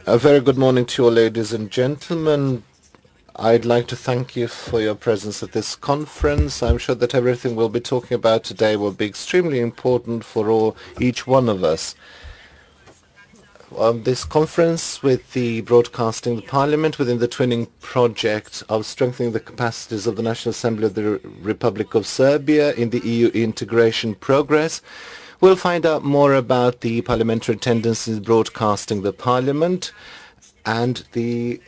A very good morning to you all, ladies and gentlemen. I'd like to thank you for your presence at this conference. I'm sure that everything we'll be talking about today will be extremely important for each one of us. This conference with the broadcasting the Parliament within the twinning project of strengthening the capacities of the National Assembly of the Republic of Serbia in the EU integration progress. We'll find out more about the parliamentary tendencies broadcasting the Parliament, and the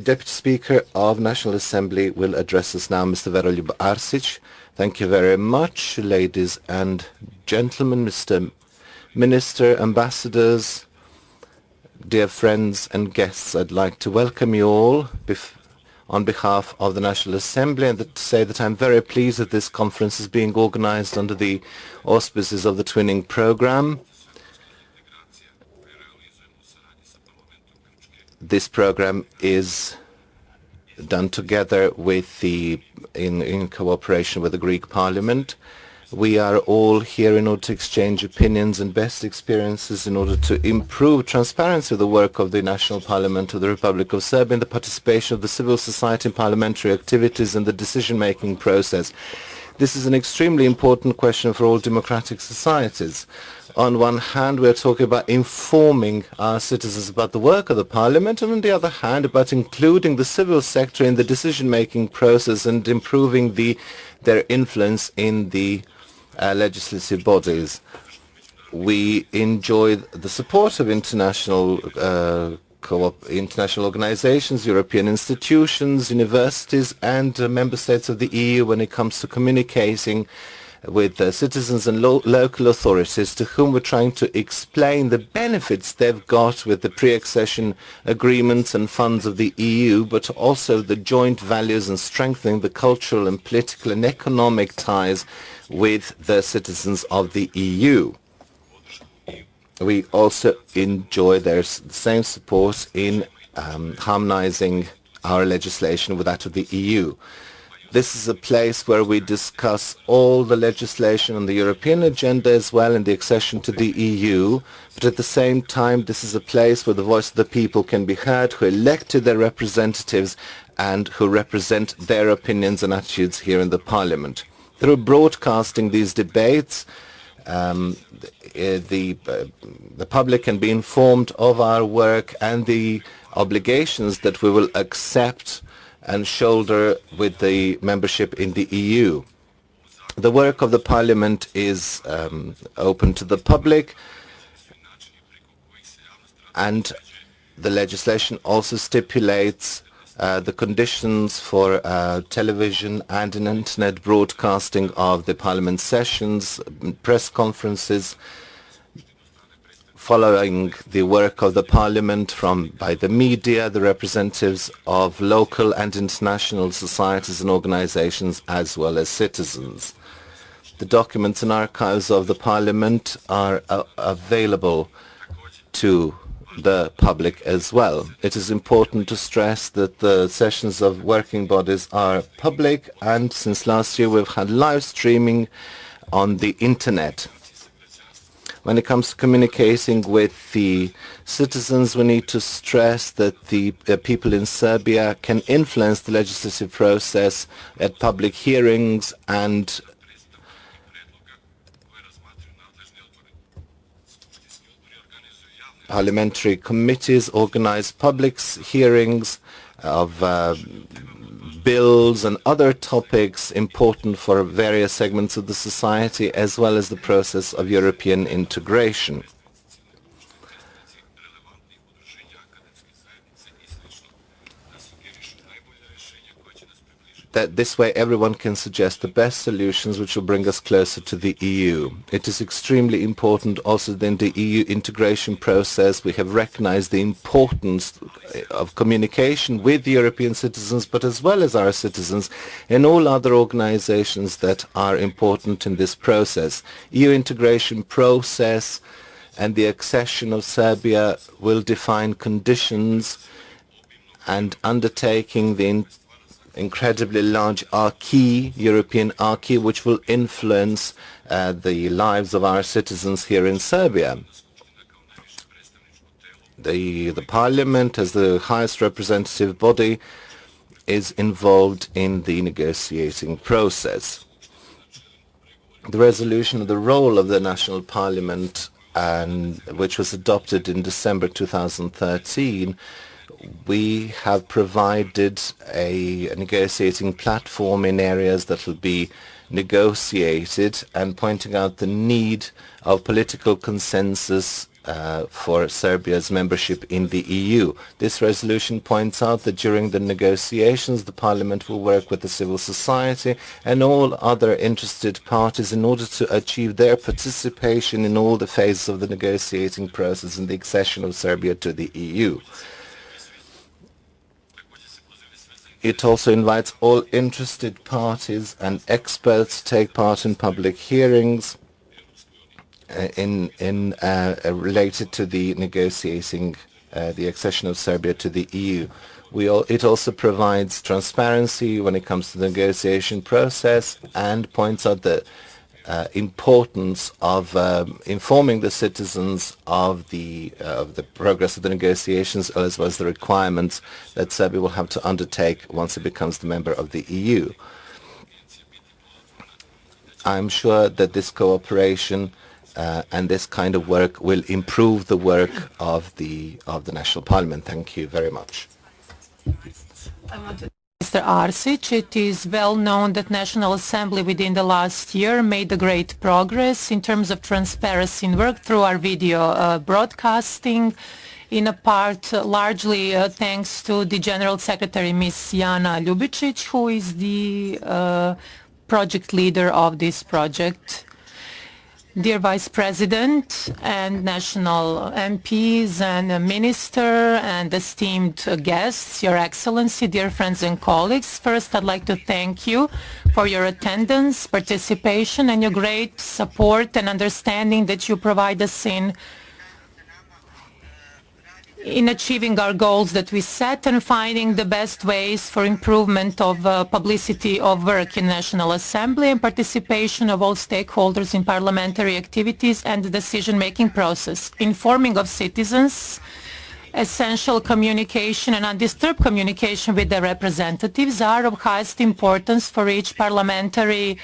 Deputy Speaker of National Assembly will address us now, Mr.Veroljub Arsic. Thank you very much, ladies and gentlemen, Mr. Minister, ambassadors, dear friends and guests. I'd like to welcome you all on behalf of the National Assembly and to say that I'm very pleased that this conference is being organized under the auspices of the Twinning Programme. This program is done together with in cooperation with the Greek Parliament. We are all here in order to exchange opinions and best experiences in order to improve transparency of the work of the National Parliament of the Republic of Serbia and the participation of the civil society in parliamentary activities and the decision-making process. This is an extremely important question for all democratic societies. On one hand, we are talking about informing our citizens about the work of the Parliament, and on the other hand, about including the civil sector in the decision-making process and improving their influence in the legislative bodies. We enjoy the support of international organizations, European institutions, universities, and member states of the EU when it comes to communicating with citizens and local authorities to whom we're trying to explain the benefits they've got with the pre-accession agreements and funds of the EU, but also the joint values and strengthening the cultural and political and economic ties with the citizens of the EU. We also enjoy their same support in harmonizing our legislation with that of the EU. This is a place where we discuss all the legislation on the European agenda as well in the accession to the EU, but at the same time this is a place where the voice of the people can be heard, who elected their representatives and who represent their opinions and attitudes here in the Parliament. Through broadcasting these debates, the public can be informed of our work and the obligations that we will accept and shoulder with the membership in the EU. The work of the Parliament is open to the public, and the legislation also stipulates the conditions for television and an internet broadcasting of the Parliament sessions, press conferences, following the work of the Parliament by the media, the representatives of local and international societies and organizations, as well as citizens. The documents and archives of the Parliament are available to the public as well. It is important to stress that the sessions of working bodies are public, and since last year we've had live streaming on the internet. When it comes to communicating with the citizens, we need to stress that the people in Serbia can influence the legislative process at public hearings and parliamentary committees organize public hearings of bills and other topics important for various segments of the society, as well as the process of European integration. That this way everyone can suggest the best solutions which will bring us closer to the EU. It is extremely important also that in the EU integration process we have recognized the importance of communication with the European citizens, but as well as our citizens and all other organizations that are important in this process. EU integration process and the accession of Serbia will define conditions and undertaking the incredibly large acquis, European acquis, which will influence the lives of our citizens here in Serbia. The Parliament, as the highest representative body, is involved in the negotiating process. The resolution of the role of the National Parliament, which was adopted in December 2013, we have provided a negotiating platform in areas that will be negotiated and pointing out the need of political consensus for Serbia's membership in the EU. This resolution points out that during the negotiations the Parliament will work with the civil society and all other interested parties in order to achieve their participation in all the phases of the negotiating process and the accession of Serbia to the EU. It also invites all interested parties and experts to take part in public hearings related to the negotiating the accession of Serbia to the EU. It also provides transparency when it comes to the negotiation process and points out the importance of informing the citizens of the progress of the negotiations, as well as the requirements that Serbia will have to undertake once it becomes the member of the EU. I'm sure that this cooperation and this kind of work will improve the work of the National Parliament. Thank you very much. Mr. Arsic, it is well known that National Assembly within the last year made a great progress in terms of transparency in work through our video broadcasting, in a part largely thanks to the General Secretary Ms.Jana Ljubicic, who is the project leader of this project. Dear Vice President and national MPs and Minister and esteemed guests, Your Excellency, dear friends and colleagues, first I'd like to thank you for your attendance, participation and your great support and understanding that you provide us in achieving our goals that we set and finding the best ways for improvement of publicity of work in National Assembly and participation of all stakeholders in parliamentary activities and the decision-making process. Informing of citizens, essential communication and undisturbed communication with their representatives are of highest importance for each parliamentary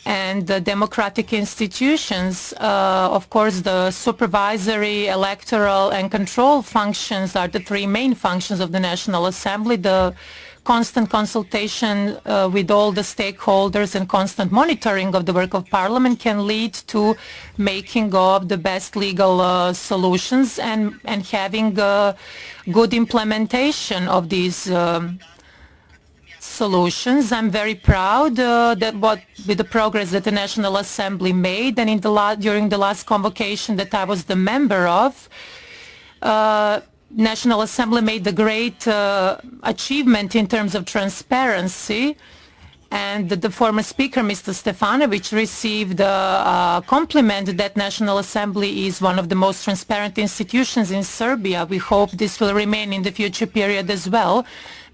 and the democratic institutions. Of course, the supervisory, electoral and control functions are the three main functions of the National Assembly. The constant consultation with all the stakeholders and constant monitoring of the work of Parliament can lead to making of the best legal solutions and having good implementation of these solutions. I'm very proud with the progress that the National Assembly made, and during the last convocation that I was the member of, National Assembly made a great achievement in terms of transparency, and the former speaker, Mr. Stefanovic, received a compliment that National Assembly is one of the most transparent institutions in Serbia. We hope this will remain in the future period as well,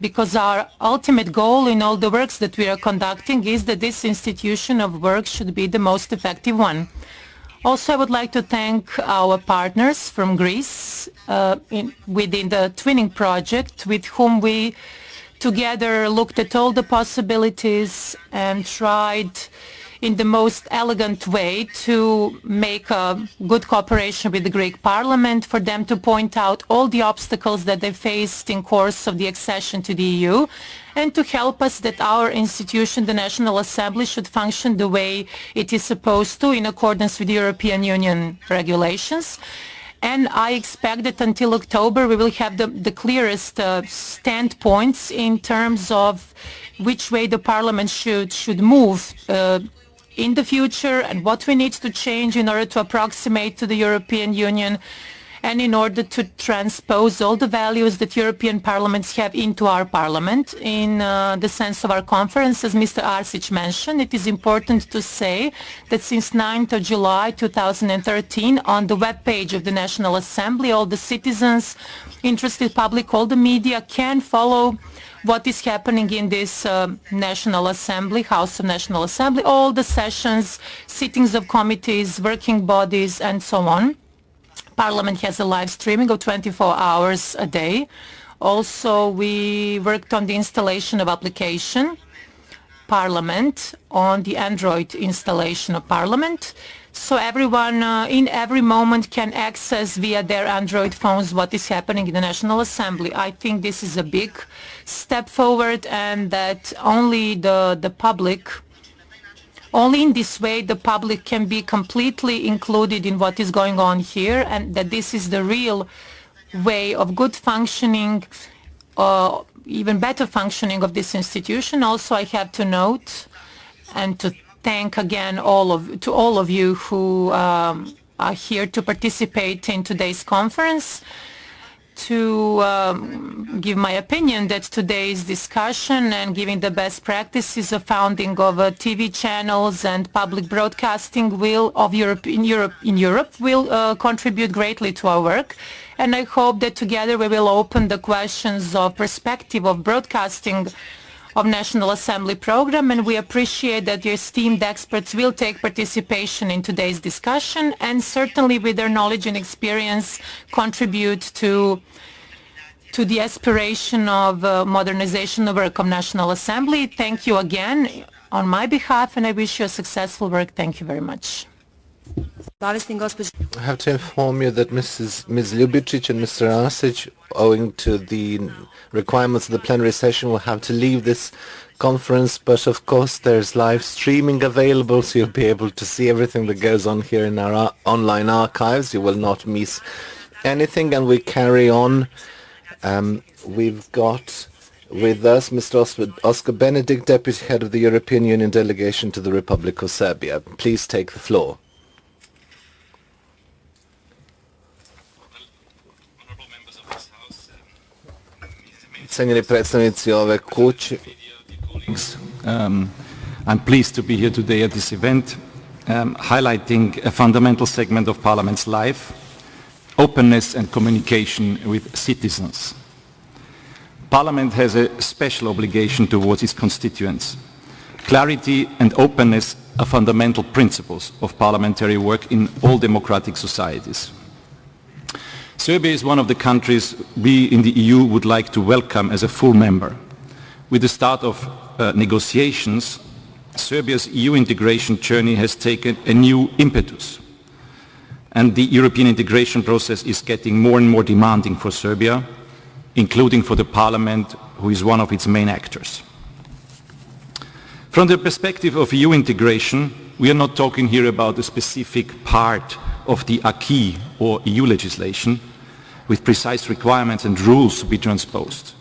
because our ultimate goal in all the works that we are conducting is that this institution of work should be the most effective one. Also, I would like to thank our partners from Greece within the Twinning Project, with whom we together looked at all the possibilities and tried in the most elegant way to make a good cooperation with the Greek Parliament, for them to point out all the obstacles that they faced in course of the accession to the EU, and to help us that our institution, the National Assembly, should function the way it is supposed to in accordance with the European Union regulations. And I expect that until October we will have the clearest standpoints in terms of which way the Parliament should move in the future, and what we need to change in order to approximate to the European Union, and in order to transpose all the values that European parliaments have into our parliament. In the sense of our conference, as Mr. Arsic mentioned, it is important to say that since 9th of July 2013, on the web page of the National Assembly, all the citizens, interested public, all the media can follow what is happening in this National Assembly, House of National Assembly, all the sessions, sittings of committees, working bodies, and so on. Parliament has a live streaming of 24 hours a day. Also, we worked on the installation of application Parliament on the Android installation of Parliament. So everyone in every moment can access via their Android phones what is happening in the National Assembly. I think this is a big step forward, and that only the public, only in this way the public can be completely included in what is going on here, and that this is the real way of good functioning, even better functioning of this institution. Also, I have to note and to thank again all of you who are here to participate in today's conference, to give my opinion that today's discussion and giving the best practices of founding of TV channels and public broadcasting in Europe will contribute greatly to our work. And I hope that together we will open the questions of perspective of broadcasting of National Assembly program, and we appreciate that your esteemed experts will take participation in today's discussion and certainly with their knowledge and experience contribute to the aspiration of modernization of work of National Assembly. Thank you again on my behalf, and I wish you a successful work. Thank you very much. I have to inform you that Ms. Ljubicic and Mr. Arsic, owing to the requirements of the plenary session, will have to leave this conference, but of course there's live streaming available, so you'll be able to see everything that goes on here in our online archives. You will not miss anything, and we carry on. We've got with us Mr.Oskar, Benedikt, Deputy Head of the European Union Delegation to the Republic of Serbia. Please take the floor. Cenjeni predstavnici ove kuće. I'm pleased to be here today at this event, highlighting a fundamental segment of Parliament's life, openness and communication with citizens. Parliament has a special obligation towards its constituents. Clarity and openness are fundamental principles of parliamentary work in all democratic societies. Serbia is one of the countries we in the EU would like to welcome as a full member. With the start of negotiations, Serbia's EU integration journey has taken a new impetus, and the European integration process is getting more and more demanding for Serbia, including for the Parliament, who is one of its main actors. From the perspective of EU integration, we are not talking here about a specific part of the acquis or EU legislation with precise requirements and rules to be transposed.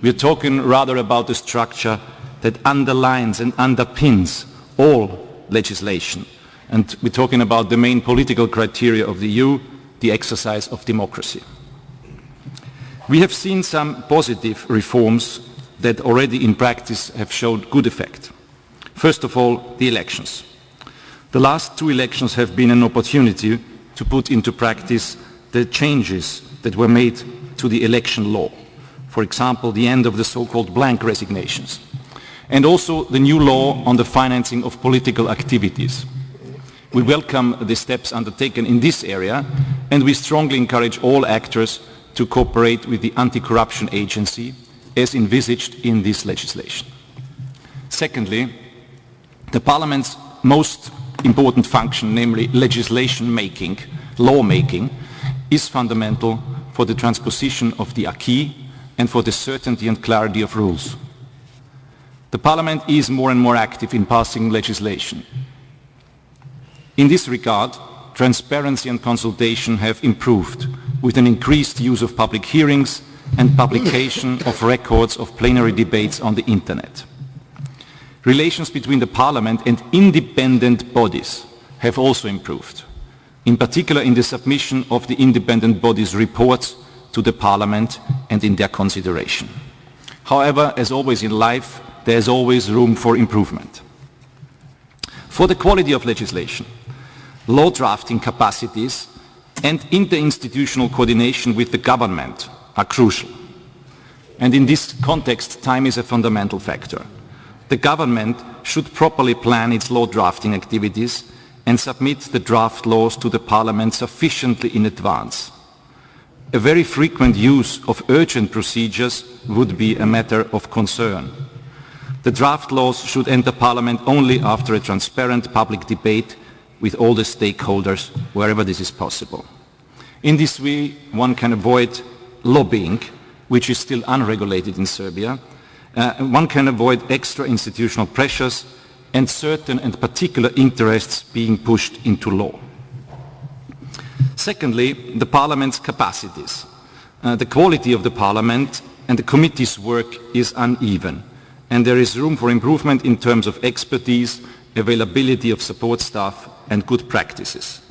We are talking rather about a structure that underlines and underpins all legislation. And we're talking about the main political criteria of the EU, the exercise of democracy. We have seen some positive reforms that already in practice have showed good effect. First of all, the elections. The last two elections have been an opportunity to put into practice the changes that were made to the election law. For example, the end of the so-called blank resignations. And also the new law on the financing of political activities. We welcome the steps undertaken in this area, and we strongly encourage all actors to cooperate with the anti-corruption agency as envisaged in this legislation. Secondly, the Parliament's most important function, namely legislation making, law making, is fundamental for the transposition of the acquis and for the certainty and clarity of rules. The Parliament is more and more active in passing legislation. In this regard, transparency and consultation have improved with an increased use of public hearings and publication of records of plenary debates on the Internet. Relations between the Parliament and independent bodies have also improved, in particular in the submission of the independent bodies' reports to the Parliament and in their consideration. However, as always in life, there is always room for improvement. For the quality of legislation, law drafting capacities and interinstitutional coordination with the government are crucial. And in this context, time is a fundamental factor. The government should properly plan its law drafting activities and submit the draft laws to the Parliament sufficiently in advance. A very frequent use of urgent procedures would be a matter of concern. The draft laws should enter Parliament only after a transparent public debate with all the stakeholders, wherever this is possible. In this way, one can avoid lobbying, which is still unregulated in Serbia. One can avoid extra institutional pressures and certain and particular interests being pushed into law. Secondly, the Parliament's capacities. The quality of the Parliament and the committee's work is uneven, and there is room for improvement in terms of expertise, availability of support staff and good practices.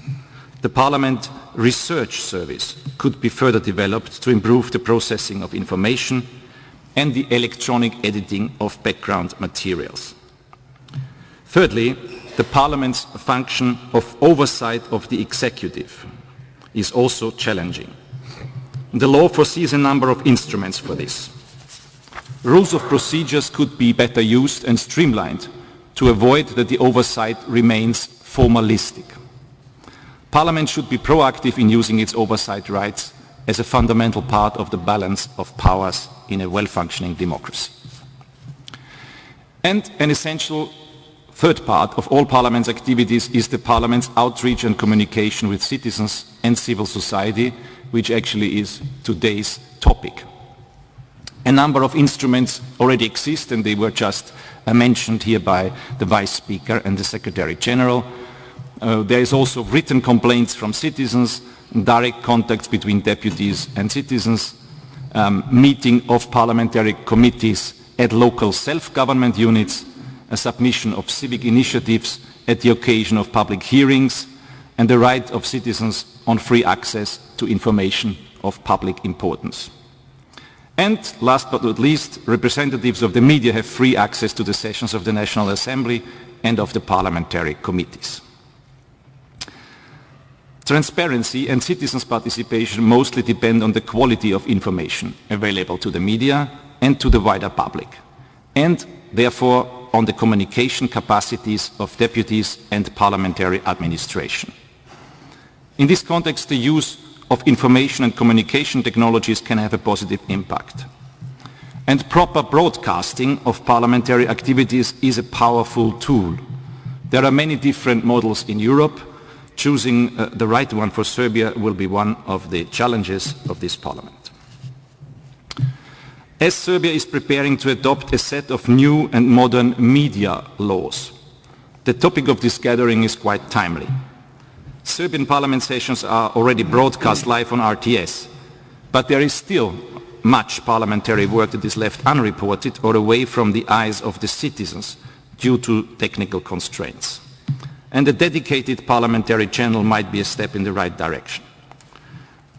The Parliament Research Service could be further developed to improve the processing of information and the electronic editing of background materials. Thirdly, the Parliament's function of oversight of the executive is also challenging. The law foresees a number of instruments for this. Rules of procedures could be better used and streamlined to avoid that the oversight remains formalistic. Parliament should be proactive in using its oversight rights as a fundamental part of the balance of powers in a well-functioning democracy. And an essential third part of all Parliament's activities is the Parliament's outreach and communication with citizens and civil society, which actually is today's topic. A number of instruments already exist, and they were just mentioned here by the Vice Speaker and the Secretary General. There is also written complaints from citizens, direct contacts between deputies and citizens, meeting of parliamentary committees at local self-government units, a submission of civic initiatives at the occasion of public hearings, and the right of citizens on free access to information of public importance. And last but not least, representatives of the media have free access to the sessions of the National Assembly and of the parliamentary committees. Transparency and citizens' participation mostly depend on the quality of information available to the media and to the wider public, and therefore on the communication capacities of deputies and parliamentary administration. In this context, the use of information and communication technologies can have a positive impact. And proper broadcasting of parliamentary activities is a powerful tool. There are many different models in Europe. Choosing the right one for Serbia will be one of the challenges of this Parliament. As Serbia is preparing to adopt a set of new and modern media laws, the topic of this gathering is quite timely. Serbian Parliament sessions are already broadcast live on RTS, but there is still much parliamentary work that is left unreported or away from the eyes of the citizens due to technical constraints. And a dedicated parliamentary channel might be a step in the right direction.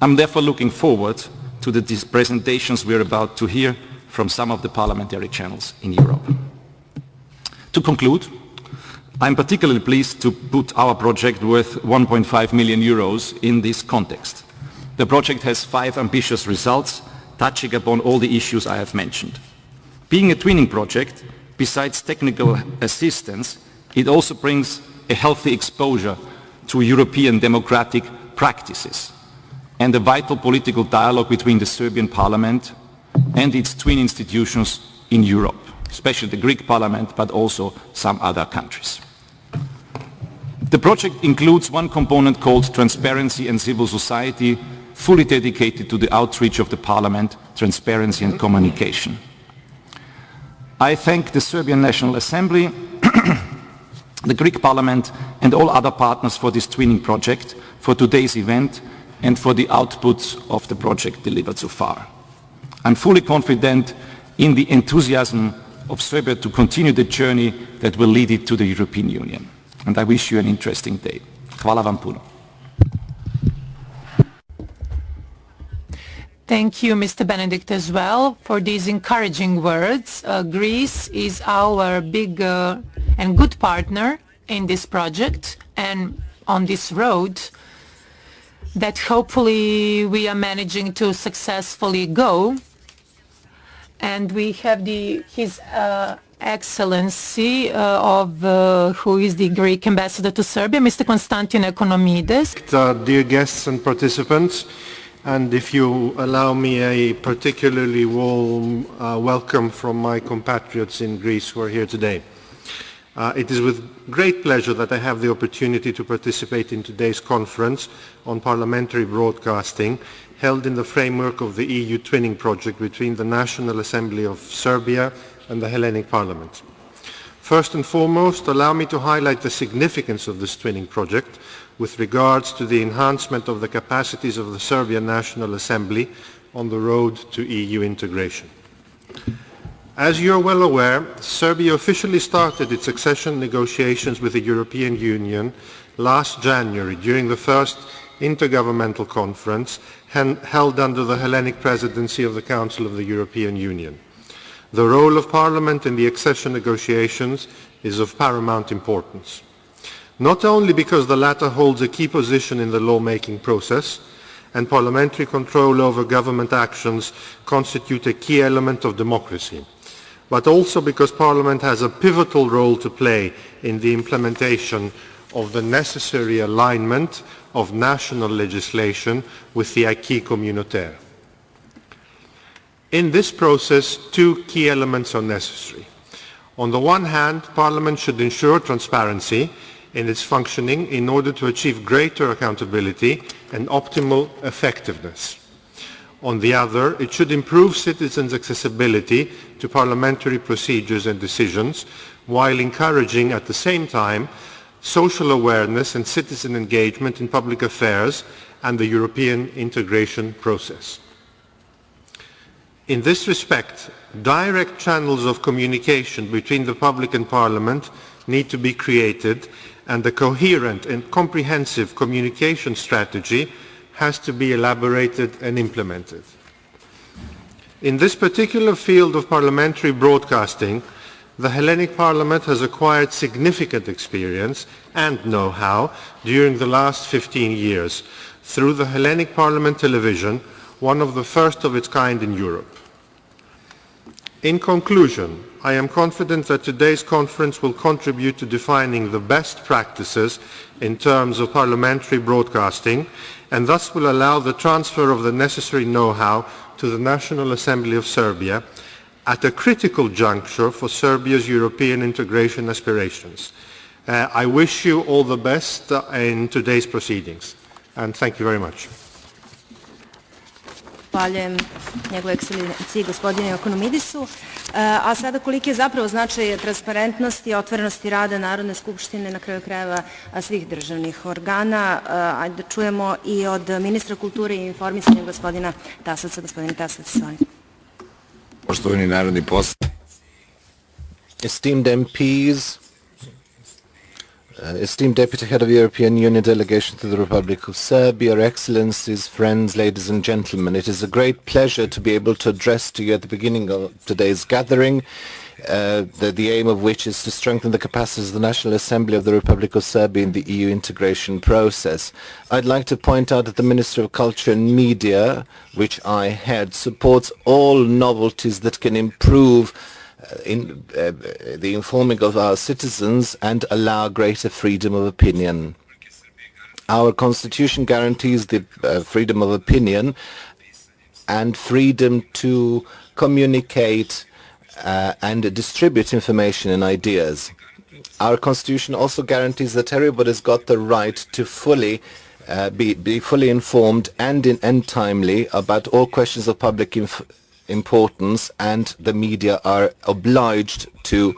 I'm therefore looking forward to these presentations we're about to hear from some of the parliamentary channels in Europe. To conclude, I'm particularly pleased to put our project worth 1.5 million euros in this context. The project has 5 ambitious results, touching upon all the issues I have mentioned. Being a twinning project, besides technical assistance, it also brings a healthy exposure to European democratic practices and a vital political dialogue between the Serbian Parliament and its twin institutions in Europe, especially the Greek Parliament, but also some other countries. The project includes one component called Transparency and Civil Society, fully dedicated to the outreach of the Parliament, transparency and communication. I thank the Serbian National Assembly, the Greek Parliament and all other partners for this twinning project, for today's event and for the outputs of the project delivered so far. I'm fully confident in the enthusiasm of Serbia to continue the journey that will lead it to the European Union. And I wish you an interesting day. Hvala vam puno. Thank you, Mr. Benedikt, as well, for these encouraging words. Greece is our big and good partner in this project and on this road that hopefully we are managing to successfully go. And we have his Excellency who is the Greek ambassador to Serbia, Mr. Constantine Economides. Dear guests and participants, and if you allow me a particularly warm welcome from my compatriots in Greece who are here today. It is with great pleasure that I have the opportunity to participate in today's conference on parliamentary broadcasting held in the framework of the EUTwinning Project between the National Assembly of Serbia and the Hellenic Parliament. First and foremost, allow me to highlight the significance of this twinning project with regards to the enhancement of the capacities of the Serbian National Assembly on the road to EU integration. As you are well aware, Serbia officially started its accession negotiations with the European Union last January during the first intergovernmental conference held under the Hellenic presidency of the Council of the European Union. The role of Parliament in the accession negotiations is of paramount importance, not only because the latter holds a key position in the lawmaking process, and parliamentary control over government actions constitute a key element of democracy, but also because Parliament has a pivotal role to play in the implementation of the necessary alignment of national legislation with the acquis communautaire. In this process, two key elements are necessary. On the one hand, Parliament should ensure transparency in its functioning in order to achieve greater accountability and optimal effectiveness. On the other, it should improve citizens' accessibility to parliamentary procedures and decisions, while encouraging at the same time social awareness and citizen engagement in public affairs and the European integration process. In this respect, direct channels of communication between the public and Parliament need to be created, and a coherent and comprehensive communication strategy has to be elaborated and implemented. In this particular field of parliamentary broadcasting, the Hellenic Parliament has acquired significant experience and know-how during the last 15 years through the Hellenic Parliament television, one of the first of its kind in Europe. In conclusion, I am confident that today's conference will contribute to defining the best practices in terms of parliamentary broadcasting, and thus will allow the transfer of the necessary know-how to the National Assembly of Serbia at a critical juncture for Serbia's European integration aspirations. I wish you all the best in today's proceedings, and thank you very much. Zahvaljujem njegovoj ekscelenciji gospodinu Economidesu. A sada koliki je zapravo značaj transparentnosti i otvorenosti rada Narodne skupštine, na kraju krajeva svih državnih organa. Ajde da čujemo i od ministra kulture i informisanja gospodina Tasovca. Gospodine Tasovac, izvolite. Poštovani narodni poslanici, esteemed MPs, esteemed Deputy Head of European Union Delegation to the Republic of Serbia, Excellencies, friends, ladies and gentlemen, it is a great pleasure to be able to address to you at the beginning of today's gathering, the aim of which is to strengthen the capacities of the National Assembly of the Republic of Serbia in the EU integration process. I'd like to point out that the Ministry of Culture and Media, which I head, supports all novelties that can improve in the informing of our citizens and allow greater freedom of opinion. Our Constitution guarantees the freedom of opinion and freedom to communicate and distribute information and ideas. Our Constitution also guarantees that everybody's got the right to be fully informed and timely about all questions of public importance, and the media are obliged to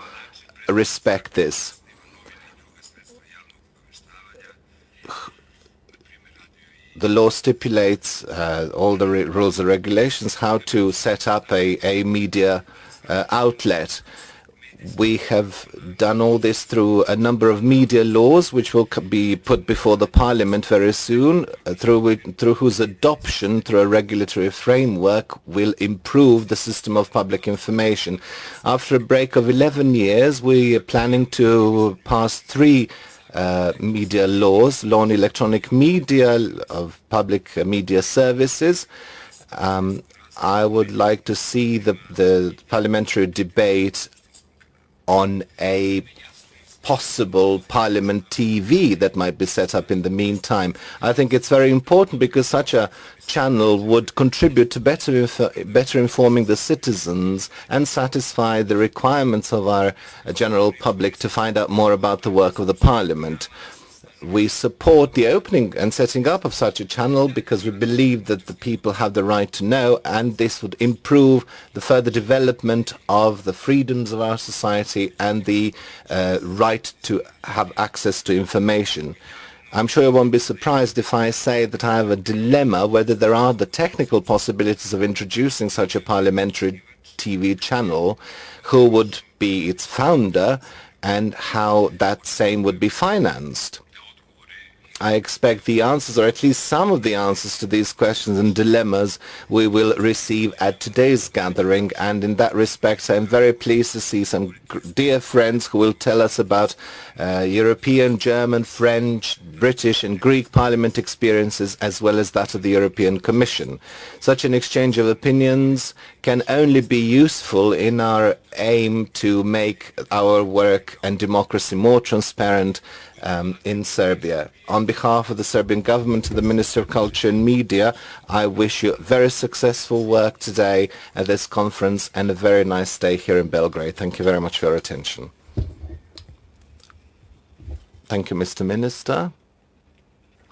respect this. The law stipulates all the rules and regulations how to set up a media outlet. We have done all this through a number of media laws which will be put before the Parliament very soon, through whose adoption through a regulatory framework will improve the system of public information. After a break of 11 years, we are planning to pass 3 media laws: law on electronic media, of public media services. I would like to see the parliamentary debate on a possible Parliament TV that might be set up in the meantime. I think it's very important because such a channel would contribute to better informing the citizens and satisfy the requirements of our general public to find out more about the work of the Parliament. We support the opening and setting up of such a channel because we believe that the people have the right to know, and this would improve the further development of the freedoms of our society and the right to have access to information. I'm sure you won't be surprised if I say that I have a dilemma whether there are the technical possibilities of introducing such a parliamentary TV channel, who would be its founder, and how that same would be financed. I expect the answers, or at least some of the answers to these questions and dilemmas, we will receive at today's gathering, and in that respect I am very pleased to see some dear friends who will tell us about European, German, French, British and Greek Parliament experiences, as well as that of the European Commission. Such an exchange of opinions can only be useful in our aim to make our work and democracy more transparent in Serbia. On behalf of the Serbian government and the Minister of Culture and Media, I wish you very successful work today at this conference and a very nice day here in Belgrade. Thank you very much for your attention. Thank you, Mr. Minister.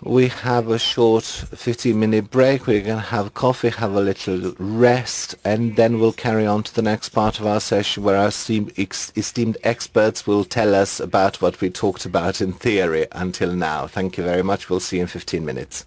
We have a short 15-minute break. We're going to have coffee, have a little rest, and then we'll carry on to the next part of our session where our esteemed experts will tell us about what we talked about in theory until now. Thank you very much. We'll see you in 15 minutes.